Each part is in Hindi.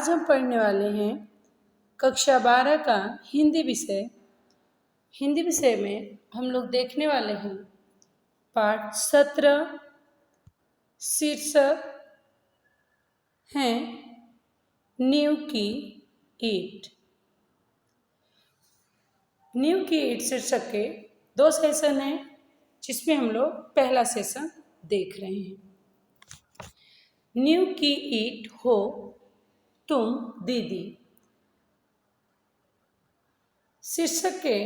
आज हम पढ़ने वाले हैं कक्षा 12 का हिंदी विषय। हिंदी विषय में हम लोग देखने वाले हैं पाठ 17। शीर्षक है नींव की ईंट। नींव की ईंट शीर्षक के 2 सेशन हैं, जिसमें हम लोग पहला सेशन देख रहे हैं। नींव की ईंट हो तुम दीदी। शीर्षक के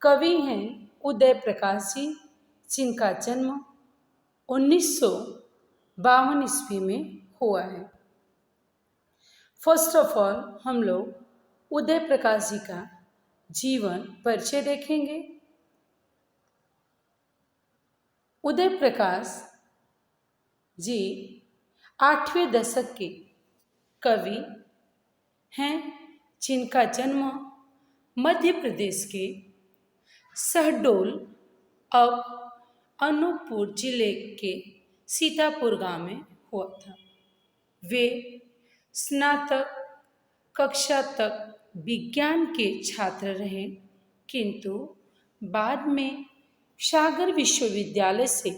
कवि हैं उदय प्रकाश जी, जिनका जन्म 1952 ईस्वी में हुआ है। फर्स्ट ऑफ ऑल हम लोग उदय प्रकाश जी का जीवन परिचय देखेंगे। उदय प्रकाश जी 8वें दशक के कवि हैं, जिनका जन्म मध्य प्रदेश के शहडोल अब अनूपपुर जिले के सीतापुर गांव में हुआ था। वे स्नातक कक्षा तक विज्ञान के छात्र रहे, किंतु बाद में सागर विश्वविद्यालय से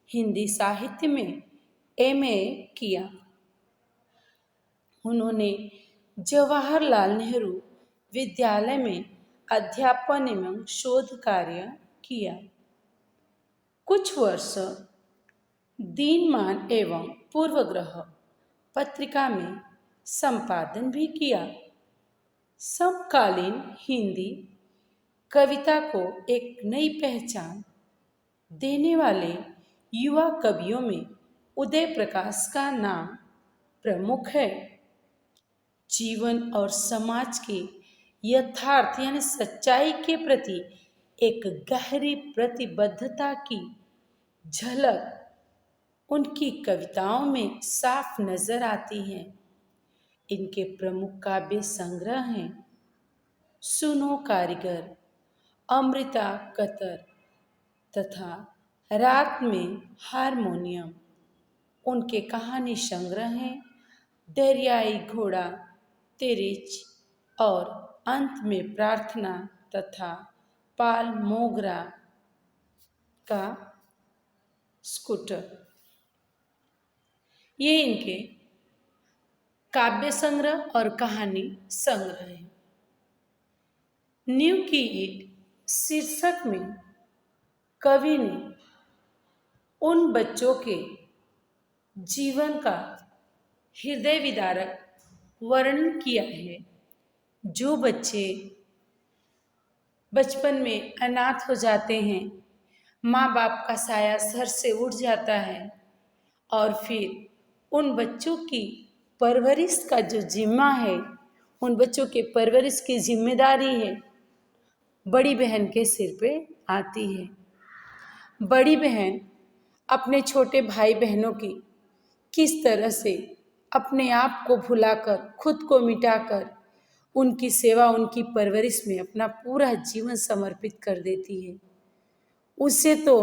हिंदी साहित्य में एमए किया। उन्होंने जवाहरलाल नेहरू विद्यालय में अध्यापन एवं शोध कार्य किया। कुछ वर्ष दीनमान एवं पूर्वग्रह पत्रिका में संपादन भी किया। समकालीन हिंदी कविता को एक नई पहचान देने वाले युवा कवियों में उदय प्रकाश का नाम प्रमुख है। जीवन और समाज के यथार्थ यानी सच्चाई के प्रति एक गहरी प्रतिबद्धता की झलक उनकी कविताओं में साफ नजर आती है। इनके प्रमुख काव्य संग्रह हैं सुनो कारीगर, अमृता कतर तथा रात में हारमोनियम। उनके कहानी संग्रह हैं दरियाई घोड़ा, तिरिच और अंत में प्रार्थना तथा पाल मोगरा का स्कूटर। ये इनके काव्य संग्रह और कहानी संग्रह है। नींव की ईंट शीर्षक में कवि ने उन बच्चों के जीवन का हृदय विदारक वर्णन किया है जो बच्चे बचपन में अनाथ हो जाते हैं, माँ बाप का साया सर से उठ जाता है और फिर उन बच्चों की परवरिश का जो जिम्मा है, उन बच्चों के परवरिश की जिम्मेदारी है, बड़ी बहन के सिर पे आती है। बड़ी बहन अपने छोटे भाई बहनों की किस तरह से अपने आप को भुलाकर, खुद को मिटाकर उनकी सेवा, उनकी परवरिश में अपना पूरा जीवन समर्पित कर देती है। उससे तो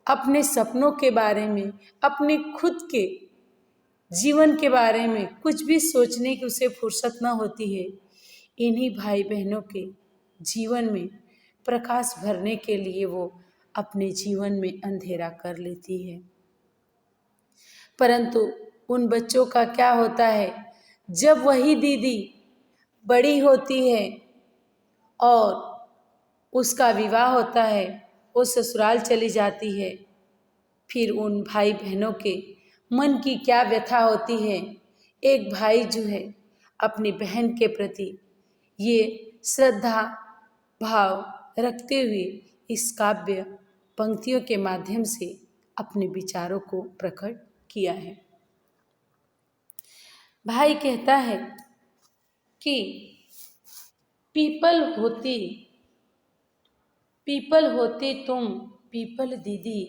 अपने सपनों के बारे में, अपने खुद के जीवन के बारे में कुछ भी सोचने की उसे फुर्सत न होती है। इन्हीं भाई बहनों के जीवन में प्रकाश भरने के लिए वो अपने जीवन में अंधेरा कर लेती है। परंतु उन बच्चों का क्या होता है, जब वही दीदी बड़ी होती है और उसका विवाह होता है, वो ससुराल चली जाती है, फिर उन भाई बहनों के मन की क्या व्यथा होती है। एक भाई जो है अपनी बहन के प्रति ये श्रद्धा भाव रखते हुए इस काव्य पंक्तियों के माध्यम से अपने विचारों को प्रकट किया है। भाई कहता है कि पीपल होती तुम पीपल दीदी,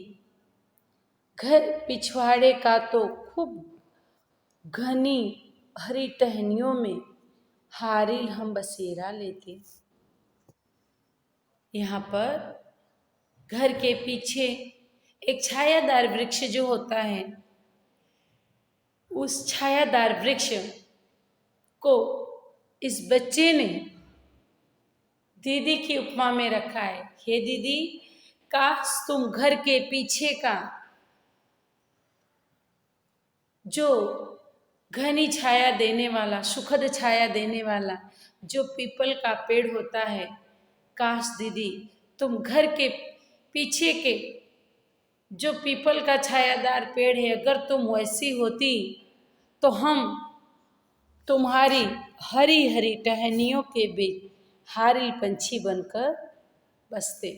घर पिछवाड़े का तो खूब घनी हरी टहनियों में हारिल हम बसेरा लेते। यहाँ पर घर के पीछे एक छायादार वृक्ष जो होता है, उस छायादार वृक्ष को इस बच्चे ने दीदी की उपमा में रखा है। हे दीदी, काश तुम घर के पीछे का जो घनी छाया देने वाला, सुखद छाया देने वाला जो पीपल का पेड़ होता है, काश दीदी तुम घर के पीछे के जो पीपल का छायादार पेड़ है, अगर तुम वैसी होती तो हम तुम्हारी हरी हरी टहनियों के बीच हारिल पंछी बनकर बसते।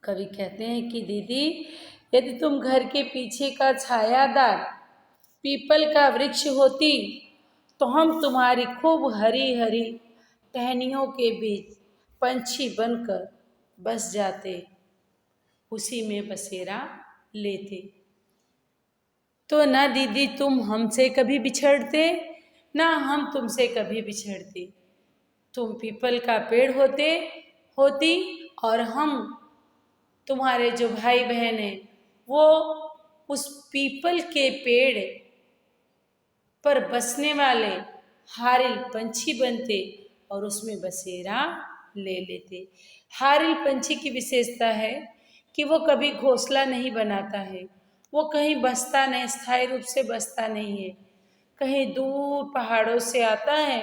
कवि कहते हैं कि दीदी, यदि तुम घर के पीछे का छायादार पीपल का वृक्ष होती तो हम तुम्हारी खूब हरी हरी टहनियों के बीच पंछी बनकर बस जाते, उसी में बसेरा लेते। तो ना दीदी तुम हमसे कभी बिछड़ते, ना हम तुमसे कभी बिछड़ते। तुम पीपल का पेड़ होती और हम तुम्हारे जो भाई बहन हैं वो उस पीपल के पेड़ पर बसने वाले हारिल पंछी बनते और उसमें बसेरा ले लेते। हारिल पंछी की विशेषता है कि वो कभी घोंसला नहीं बनाता है, वो कहीं बसता नहीं, स्थायी रूप से बसता नहीं है, कहीं दूर पहाड़ों से आता है,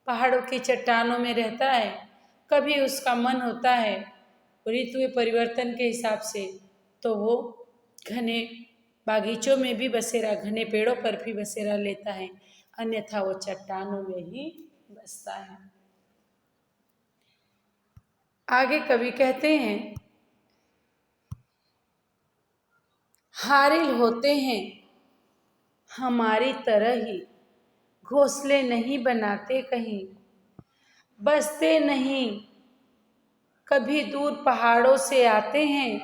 पहाड़ों की चट्टानों में रहता है। कभी उसका मन होता है ऋतु परिवर्तन के हिसाब से तो वो घने बागीचों में भी बसेरा, घने पेड़ों पर भी बसेरा लेता है, अन्यथा वो चट्टानों में ही बसता है। आगे कवि कहते हैं, हारिल होते हैं हमारी तरह ही, घोंसले नहीं बनाते कहीं, बसते नहीं, कभी दूर पहाड़ों से आते हैं,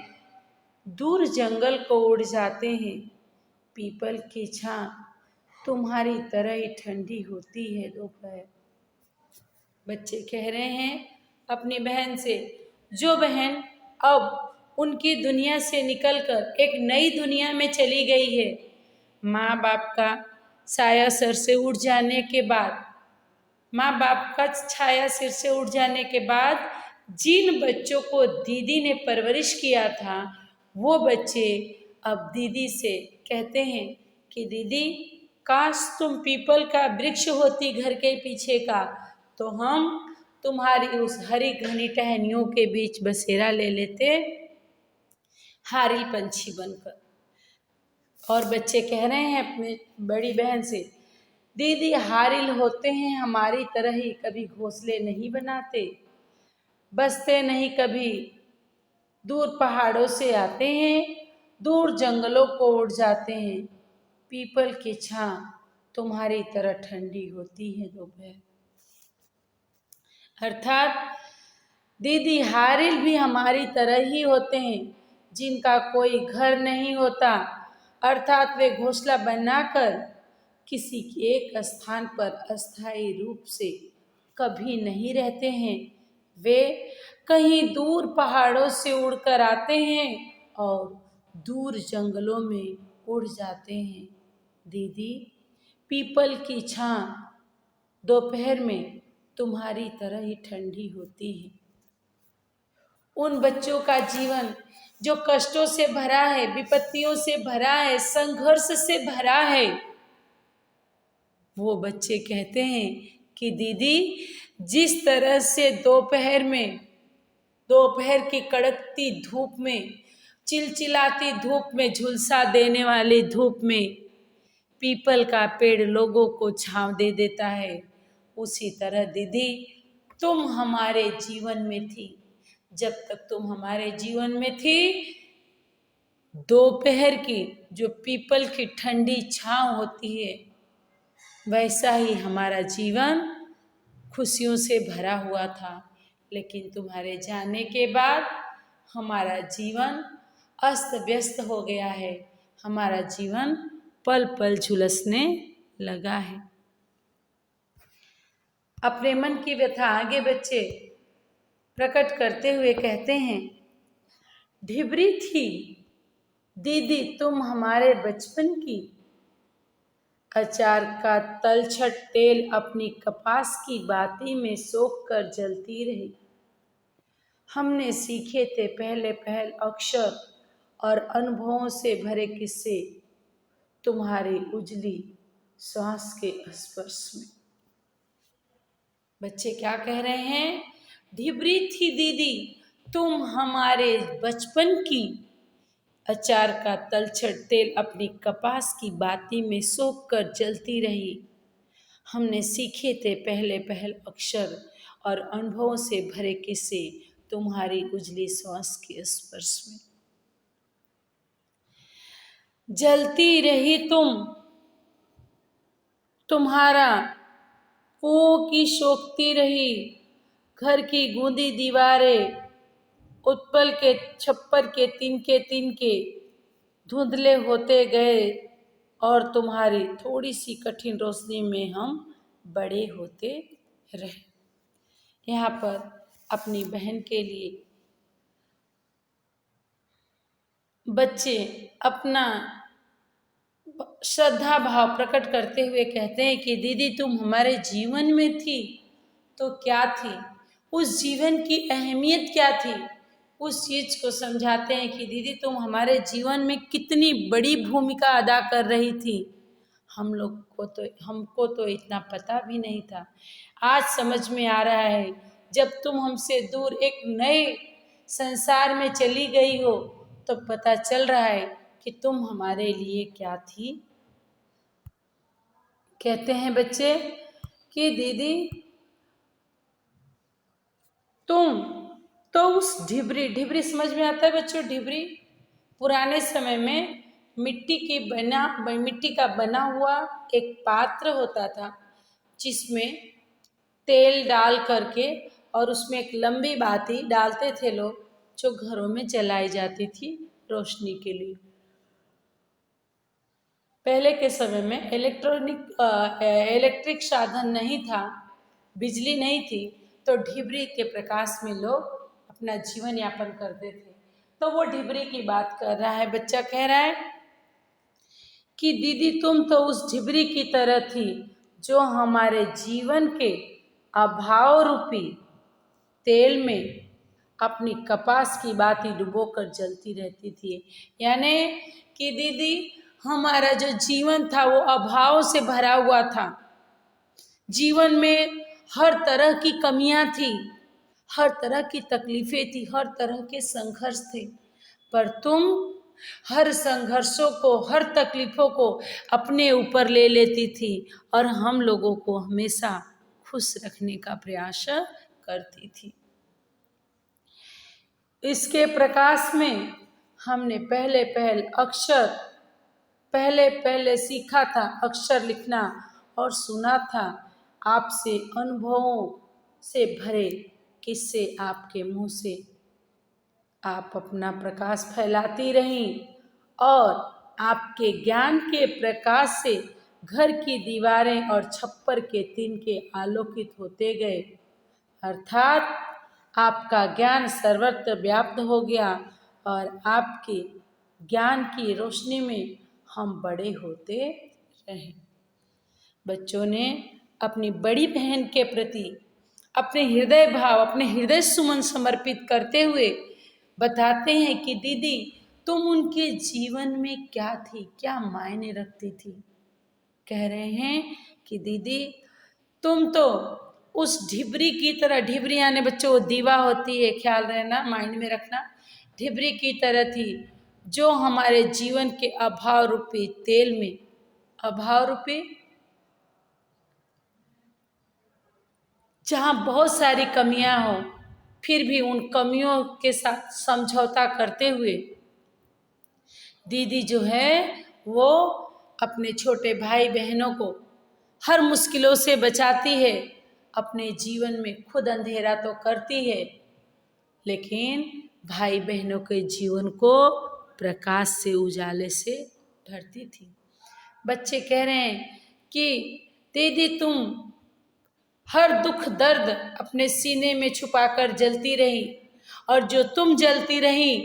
दूर जंगल को उड़ जाते हैं, पीपल की छां तुम्हारी तरह ही ठंडी होती है दोपहर। बच्चे कह रहे हैं अपनी बहन से, जो बहन अब उनकी दुनिया से निकलकर एक नई दुनिया में चली गई है, माँ बाप का साया सर से उड़ जाने के बाद, माँ बाप का छाया सिर से उड़ जाने के बाद जिन बच्चों को दीदी ने परवरिश किया था, वो बच्चे अब दीदी से कहते हैं कि दीदी, काश तुम पीपल का वृक्ष होती घर के पीछे का, तो हम तुम्हारी उस हरी घनी टहनियों के बीच बसेरा ले लेते, हारिल पंछी बनकर। और बच्चे कह रहे हैं अपने बड़ी बहन से, दीदी हारिल होते हैं हमारी तरह ही, कभी घोंसले नहीं बनाते, बसते नहीं, कभी दूर पहाड़ों से आते हैं, दूर जंगलों को उड़ जाते हैं, पीपल की छां तुम्हारी तरह ठंडी होती है दोपहर। अर्थात दीदी हारिल भी हमारी तरह ही होते हैं, जिनका कोई घर नहीं होता, अर्थात वे घोंसला बनाकर किसी के एक स्थान पर अस्थायी रूप से कभी नहीं रहते हैं, वे कहीं दूर पहाड़ों से उड़कर आते हैं और दूर जंगलों में उड़ जाते हैं। दीदी, पीपल की छां दोपहर में तुम्हारी तरह ही ठंडी होती है। उन बच्चों का जीवन जो कष्टों से भरा है, विपत्तियों से भरा है, संघर्ष से भरा है, वो बच्चे कहते हैं कि दीदी, जिस तरह से दोपहर की कड़कती धूप में, चिलचिलाती धूप में, झुलसा देने वाली धूप में पीपल का पेड़ लोगों को छांव दे देता है, उसी तरह दीदी तुम हमारे जीवन में थी। जब तक तुम हमारे जीवन में थी, दोपहर की जो पीपल की ठंडी छांव होती है, वैसा ही हमारा जीवन खुशियों से भरा हुआ था। लेकिन तुम्हारे जाने के बाद हमारा जीवन अस्त व्यस्त हो गया है, हमारा जीवन पल पल झुलसने लगा है। अपने मन की व्यथा आगे बच्चे प्रकट करते हुए कहते हैं, ढिबरी थी दीदी तुम हमारे बचपन की, अचार का तलछट तेल अपनी कपास की बाती में सोख कर जलती रही। हमने सीखे थे पहले पहल अक्षर और अनुभवों से भरे किस्से तुम्हारी उजली सांस के स्पर्श में। बच्चे क्या कह रहे हैं? ढिबरी थी दीदी तुम हमारे बचपन की, अचार का तलछट तेल अपनी कपास की बाती में सोख कर जलती रही। हमने सीखे थे पहले पहल अक्षर और अनुभवों से भरे किस्से तुम्हारी उजली सांस के स्पर्श में। जलती रही तुम्हारा कुओं की सोखती रही, घर की गूंदी दीवारें उत्पल के छप्पर के तिनके धुंधले होते गए और तुम्हारी थोड़ी सी कठिन रोशनी में हम बड़े होते रहे। यहाँ पर अपनी बहन के लिए बच्चे अपना श्रद्धा भाव प्रकट करते हुए कहते हैं कि दीदी तुम हमारे जीवन में थी तो क्या थी, उस जीवन की अहमियत क्या थी, उस चीज को समझाते हैं कि दीदी तुम हमारे जीवन में कितनी बड़ी भूमिका अदा कर रही थी। हमको तो इतना पता भी नहीं था। आज समझ में आ रहा है जब तुम हमसे दूर एक नए संसार में चली गई हो तो पता चल रहा है कि तुम हमारे लिए क्या थी। कहते हैं बच्चे कि दीदी तुम तो उस ढिबरी समझ में आता है बच्चों? ढिबरी पुराने समय में मिट्टी का बना हुआ एक पात्र होता था जिसमें तेल डाल करके और उसमें एक लंबी बाती डालते थे लोग, जो घरों में जलाई जाती थी रोशनी के लिए। पहले के समय में इलेक्ट्रिक साधन नहीं था, बिजली नहीं थी, तो ढिबरी के प्रकाश में लोग अपना जीवन यापन करते थे। तो वो ढिबरी की बात कर रहा है बच्चा, कह रहा है कि दीदी तुम तो उस ढिबरी की तरह थी जो हमारे जीवन के अभाव रूपी तेल में अपनी कपास की बाती डुबोकर जलती रहती थी। यानी कि दीदी हमारा जो जीवन था वो अभाव से भरा हुआ था। जीवन में हर तरह की कमियां थी, हर तरह की तकलीफें थी, हर तरह के संघर्ष थे, पर तुम हर संघर्षों को, हर तकलीफों को अपने ऊपर ले लेती थी और हम लोगों को हमेशा खुश रखने का प्रयास करती थी। इसके प्रकाश में हमने पहले सीखा था अक्षर लिखना और सुना था आपसे अनुभवों से भरे किस्से आपके मुंह से। आप अपना प्रकाश फैलाती रहीं और आपके ज्ञान के प्रकाश से घर की दीवारें और छप्पर के तिनके आलोकित होते गए, अर्थात आपका ज्ञान सर्वत्र व्याप्त हो गया और आपके ज्ञान की रोशनी में हम बड़े होते रहे। बच्चों ने अपनी बड़ी बहन के प्रति अपने हृदय भाव, अपने हृदय सुमन समर्पित करते हुए बताते हैं कि दीदी तुम उनके जीवन में क्या थी, क्या मायने रखती थी। कह रहे हैं कि दीदी तुम तो उस ढिबरी की तरह, ढिबरी यानी बच्चों दीवा होती है, ख्याल रहना, माइंड में रखना, ढिबरी की तरह थी जो हमारे जीवन के अभाव रूपी तेल में, अभाव रूपी जहाँ बहुत सारी कमियां हो फिर भी उन कमियों के साथ समझौता करते हुए दीदी जो है वो अपने छोटे भाई बहनों को हर मुश्किलों से बचाती है। अपने जीवन में खुद अंधेरा तो करती है लेकिन भाई बहनों के जीवन को प्रकाश से, उजाले से भरती थी। बच्चे कह रहे हैं कि दीदी तुम हर दुख दर्द अपने सीने में छुपाकर जलती रही और जो तुम जलती रही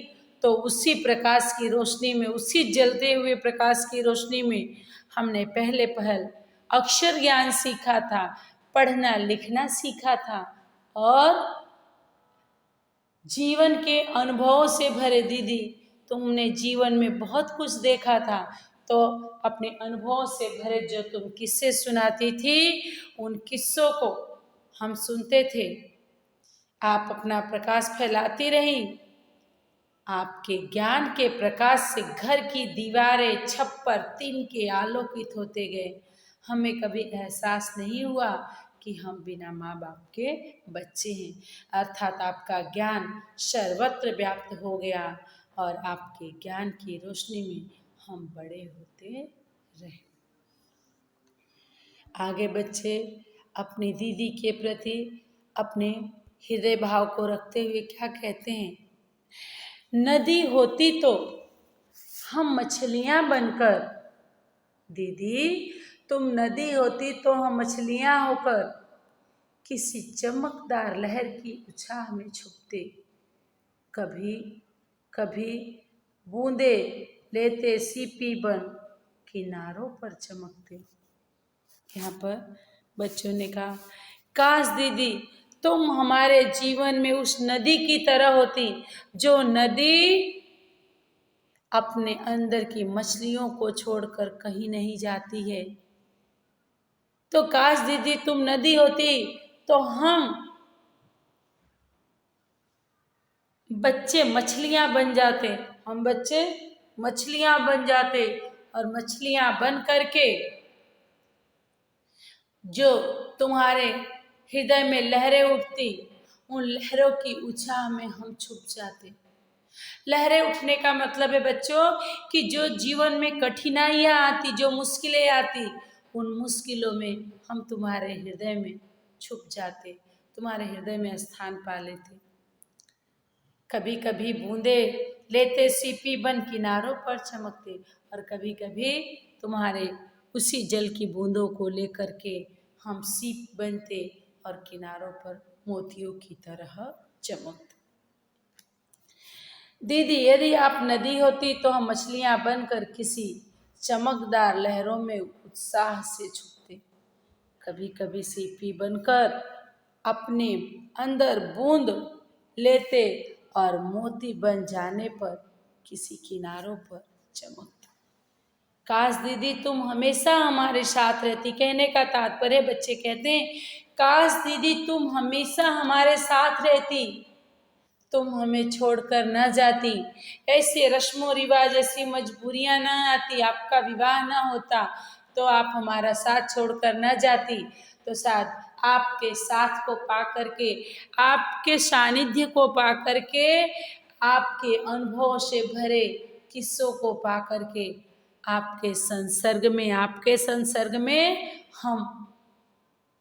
तो उसी प्रकाश की रोशनी में, उसी जलते हुए प्रकाश की रोशनी में हमने पहले पहल अक्षर ज्ञान सीखा था, पढ़ना लिखना सीखा था और जीवन के अनुभवों से भरे दीदी तुमने जीवन में बहुत कुछ देखा था, तो अपने अनुभवों से भरे जो तुम किस्से सुनाती थी उन किस्सों को हम सुनते थे। आप अपना प्रकाश फैलाती रही, आपके ज्ञान के प्रकाश से घर की दीवारें, छप्पर, तिनके आलोकित होते गए। हमें कभी एहसास नहीं हुआ कि हम बिना माँ बाप के बच्चे हैं, अर्थात आपका ज्ञान सर्वत्र व्याप्त हो गया और आपके ज्ञान की रोशनी में हम बड़े होते रहे। आगे बच्चे अपनी दीदी के प्रति अपने हृदय भाव को रखते हुए क्या कहते हैं? नदी होती तो हम मछलियां बनकर, दीदी तुम नदी होती तो हम मछलियां होकर किसी चमकदार लहर की उछाह में छुपते, कभी कभी बूंदे लेते सीपी बन किनारों पर चमकते। यहाँ पर बच्चों ने कहा, काश दीदी तुम हमारे जीवन में उस नदी की तरह होती जो नदी अपने अंदर की मछलियों को छोड़कर कहीं नहीं जाती है। तो काश दीदी तुम नदी होती तो हम बच्चे मछलियां बन जाते, हम बच्चे मछलियां बन जाते और मछलियां बन करके जो तुम्हारे हृदय में लहरें उठती, उन लहरों की उछाह में हम छुप जाते। लहरें उठने का मतलब है बच्चों कि जो जीवन में कठिनाइयाँ आती, जो मुश्किलें आती, उन मुश्किलों में हम तुम्हारे हृदय में छुप जाते, तुम्हारे हृदय में स्थान पा लेते। कभी कभी बूंदे लेते सीपी बन किनारों पर चमकते, और कभी कभी तुम्हारे उसी जल की बूंदों को लेकर के हम सीप बनते और किनारों पर मोतियों की तरह चमकते। दीदी यदि आप नदी होती तो हम मछलियां बनकर किसी चमकदार लहरों में उत्साह से छुपते, कभी कभी सीपी बनकर अपने अंदर बूंद लेते और मोती बन जाने पर किसी किनारों पर चमकते। काश दीदी तुम हमेशा हमारे साथ रहती। कहने का तात्पर्य बच्चे कहते हैं, काश दीदी तुम हमेशा हमारे साथ रहती, तुम हमें छोड़कर न जाती, ऐसे रस्मों रिवाज, ऐसी मजबूरियां न आती, आपका विवाह न होता तो आप हमारा साथ छोड़कर न जाती, तो शायद आपके साथ को पा करके, आपके सानिध्य को पा करके, आपके अनुभव से भरे किस्सों को पा करके, आपके संसर्ग में हम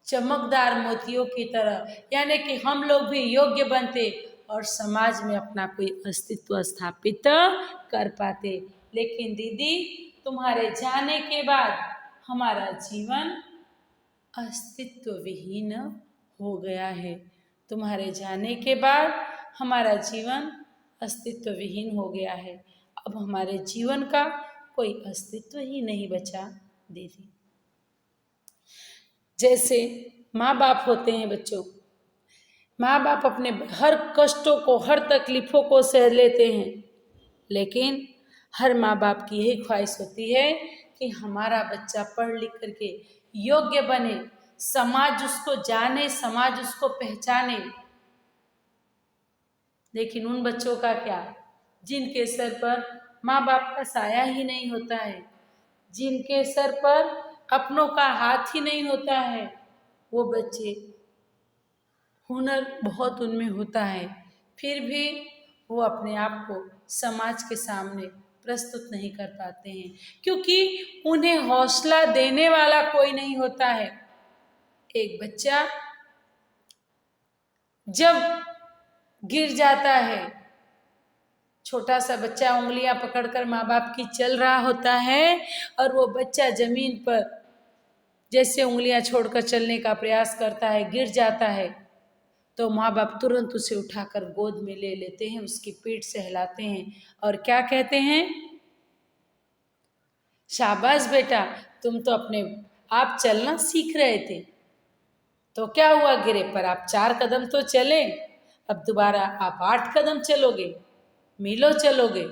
चमकदार मोतियों की तरह, यानी कि हम लोग भी योग्य बनते और समाज में अपना कोई अस्तित्व स्थापित कर पाते। लेकिन दीदी तुम्हारे जाने के बाद हमारा जीवन अस्तित्व विहीन हो गया है। तुम्हारे जाने के बाद हमारा जीवन अस्तित्व विहीन हो गया है। अब हमारे जीवन का कोई अस्तित्व ही नहीं बचा दीदी। जैसे माँ बाप होते हैं बच्चों, माँ बाप अपने हर कष्टों को, हर तकलीफों को सह लेते हैं, लेकिन हर माँ बाप की यही ख्वाहिश होती है कि हमारा बच्चा पढ़ लिख करके योग्य बने, समाज उसको जाने, समाज उसको पहचाने। लेकिन उन बच्चों का क्या, जिनके सर पर माँ बाप का साया ही नहीं होता है, जिनके सर पर अपनों का हाथ ही नहीं होता है, वो बच्चे, हुनर बहुत उनमें होता है, फिर भी वो अपने आप को समाज के सामने प्रस्तुत नहीं कर पाते हैं, क्योंकि उन्हें हौसला देने वाला कोई नहीं होता है। एक बच्चा जब गिर जाता है, छोटा सा बच्चा उंगलियां पकड़कर माँ बाप की चल रहा होता है, और वो बच्चा जमीन पर जैसे उंगलियां छोड़कर चलने का प्रयास करता है, गिर जाता है, तो माँ बाप तुरंत उसे उठाकर गोद में ले लेते हैं, उसकी पीठ से हिलाते हैं और क्या कहते हैं, शाबाश बेटा, तुम तो अपने आप चलना सीख रहे थे, तो क्या हुआ, गिरे पर आप 4 कदम तो चले, अब दोबारा आप 8 कदम चलोगे, मीलों चलोगे।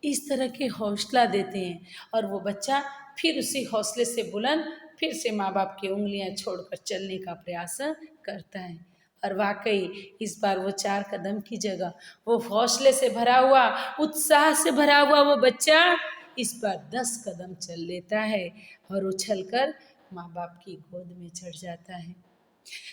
इस तरह के हौसला देते हैं और वो बच्चा फिर उसी हौसले से बुलंद फिर से माँ बाप की उंगलियां छोड़कर चलने का प्रयास करता है। और वाकई इस बार वो 4 कदम की जगह वो हौसले से भरा हुआ, उत्साह से भरा हुआ वो बच्चा इस बार 10 कदम चल लेता है और उछलकर माँ बाप की गोद में चढ़ जाता है।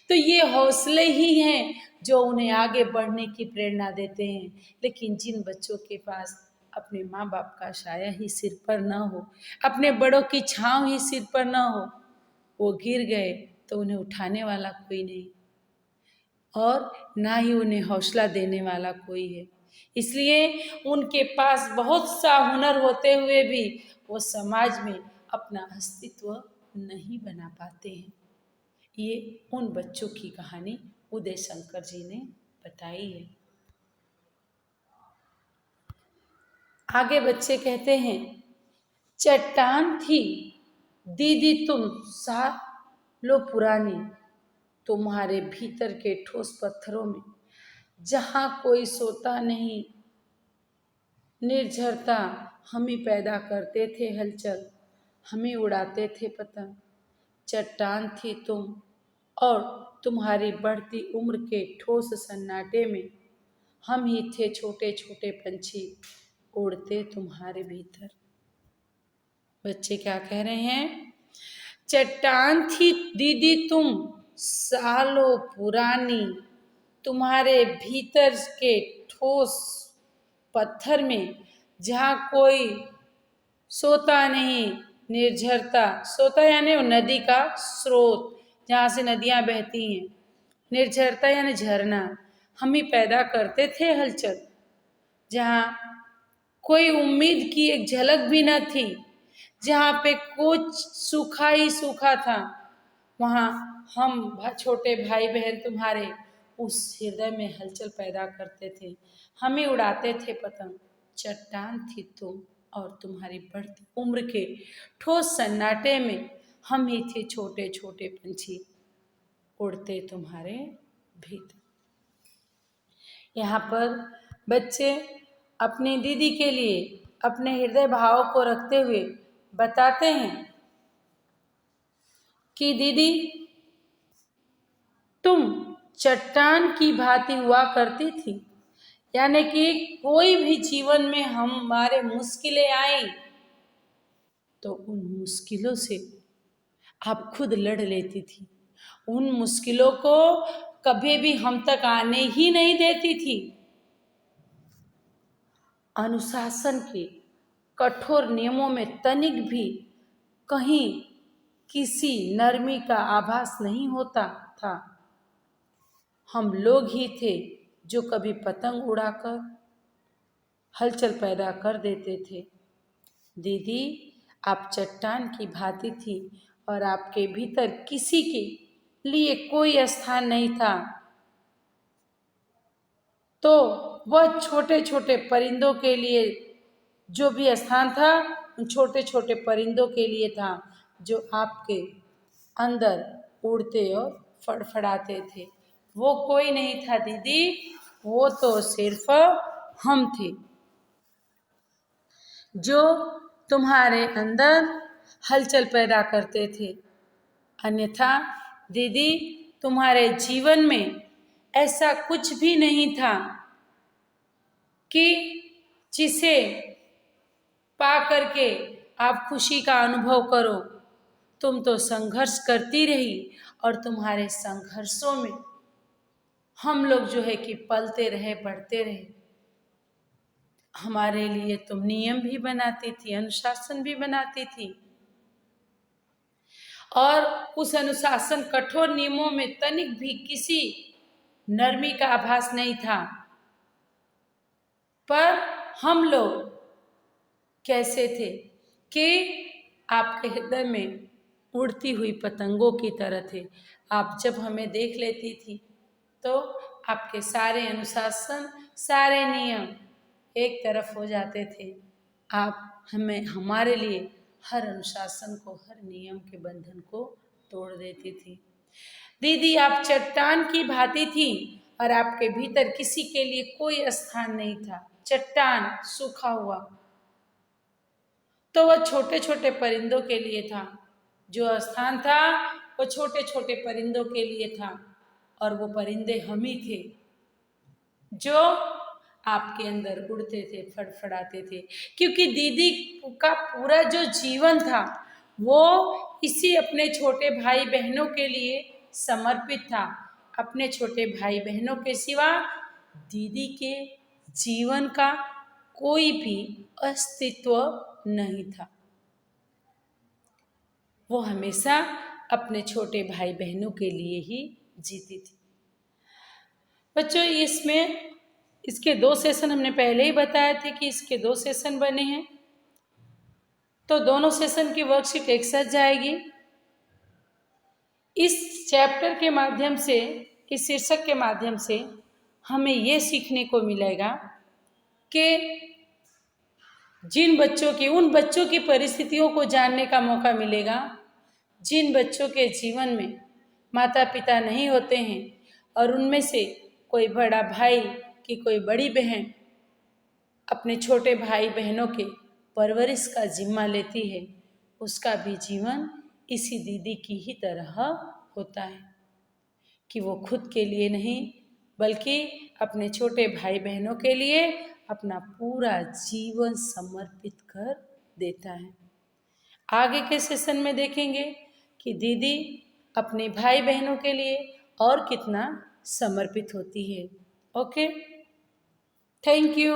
तो ये हौसले ही हैं जो उन्हें आगे बढ़ने की प्रेरणा देते हैं। लेकिन जिन बच्चों के पास अपने माँ बाप का साया ही सिर पर न हो, अपने बड़ों की छांव ही सिर पर न हो, वो गिर गए तो उन्हें उठाने वाला कोई नहीं और ना ही उन्हें हौसला देने वाला कोई है। इसलिए उनके पास बहुत सा हुनर होते हुए भी वो समाज में अपना अस्तित्व नहीं बना पाते हैं। ये उन बच्चों की कहानी उदय शंकर जी ने बताई है। आगे बच्चे कहते हैं, चट्टान थी दीदी तुम सालों पुरानी, तुम्हारे भीतर के ठोस पत्थरों में जहाँ कोई सोता नहीं, निर्झरता हम ही पैदा करते थे हलचल, हम ही उड़ाते थे पतंग। चट्टान थी तुम और तुम्हारी बढ़ती उम्र के ठोस सन्नाटे में हम ही थे छोटे छोटे पंछी उड़ते तुम्हारे भीतर। बच्चे क्या कह रहे हैं, चट्टान थी दीदी तुम सालों पुरानी, तुम्हारे भीतर के ठोस पत्थर में जहाँ कोई सोता नहीं, निर्झरता, सोता यानी नदी का स्रोत जहाँ से नदियाँ बहती हैं, निर्झरता यानी झरना, हम ही पैदा करते थे हलचल, जहाँ कोई उम्मीद की एक झलक भी न थी, जहाँ पे कुछ सूखा ही सूखा था, वहाँ हम छोटे भाई बहन तुम्हारे उस हृदय में हलचल पैदा करते थे, हम ही उड़ाते थे पतंग। चट्टान थी तुम और तुम्हारी बढ़ती उम्र के ठोस सन्नाटे में हम ही थे छोटे छोटे पंछी उड़ते तुम्हारे भीतर। यहाँ पर बच्चे अपनी दीदी के लिए अपने हृदय भाव को रखते हुए बताते हैं कि दीदी तुम चट्टान की भांति हुआ करती थी, यानी कि कोई भी जीवन में हमारे मुश्किलें आई तो उन मुश्किलों से आप खुद लड़ लेती थी, उन मुश्किलों को कभी भी हम तक आने ही नहीं देती थी। अनुशासन के कठोर नियमों में तनिक भी कहीं किसी नरमी का आभास नहीं होता था। हम लोग ही थे जो कभी पतंग उड़ाकर हलचल पैदा कर देते थे। दीदी आप चट्टान की भांति थी और आपके भीतर किसी के लिए कोई स्थान नहीं था, तो वह छोटे छोटे परिंदों के लिए जो भी स्थान था उन छोटे छोटे परिंदों के लिए था जो आपके अंदर उड़ते और फड़फड़ाते थे। वो कोई नहीं था दीदी, वो तो सिर्फ हम थे जो तुम्हारे अंदर हलचल पैदा करते थे। अन्यथा दीदी तुम्हारे जीवन में ऐसा कुछ भी नहीं था कि जिसे पा करके आप खुशी का अनुभव करो। तुम तो संघर्ष करती रही और तुम्हारे संघर्षों में हम लोग जो है कि पलते रहे, बढ़ते रहे। हमारे लिए तुम नियम भी बनाती थी, अनुशासन भी बनाती थी और उस अनुशासन कठोर नियमों में तनिक भी किसी नरमी का आभास नहीं था। पर हम लोग कैसे थे कि आपके हृदय में उड़ती हुई पतंगों की तरह थे। आप जब हमें देख लेती थी तो आपके सारे अनुशासन, सारे नियम एक तरफ हो जाते थे। आप हमारे लिए हर अनुशासन को, हर नियम के बंधन को तोड़ देती थी। दीदी आप चट्टान की भांति थी और आपके भीतर किसी के लिए कोई स्थान नहीं था। चट्टान सूखा हुआ, तो वह छोटे छोटे परिंदों के लिए था। जो स्थान था वो छोटे छोटे परिंदों के लिए था, और वो परिंदे हम ही थे जो आपके अंदर उड़ते थे, फड़फड़ाते थे। क्योंकि दीदी का पूरा जो जीवन था वो इसी अपने छोटे भाई बहनों के लिए समर्पित था। अपने छोटे भाई बहनों के सिवा दीदी के जीवन का कोई भी अस्तित्व नहीं था। वो हमेशा अपने छोटे भाई बहनों के लिए ही जीती थी। बच्चों इसके 2 सेशन हमने पहले ही बताए थे कि इसके 2 सेशन बने हैं, तो दोनों सेशन की वर्कशीट एक साथ जाएगी। इस चैप्टर के माध्यम से, इस शीर्षक के माध्यम से हमें ये सीखने को मिलेगा कि उन बच्चों की परिस्थितियों को जानने का मौका मिलेगा जिन बच्चों के जीवन में माता पिता नहीं होते हैं, और उनमें से कोई बड़ा भाई कि कोई बड़ी बहन अपने छोटे भाई बहनों के परवरिश का जिम्मा लेती है। उसका भी जीवन इसी दीदी की ही तरह होता है कि वो खुद के लिए नहीं बल्कि अपने छोटे भाई बहनों के लिए अपना पूरा जीवन समर्पित कर देता है। आगे के सेशन में देखेंगे कि दीदी अपने भाई बहनों के लिए और कितना समर्पित होती है। Okay, thank you.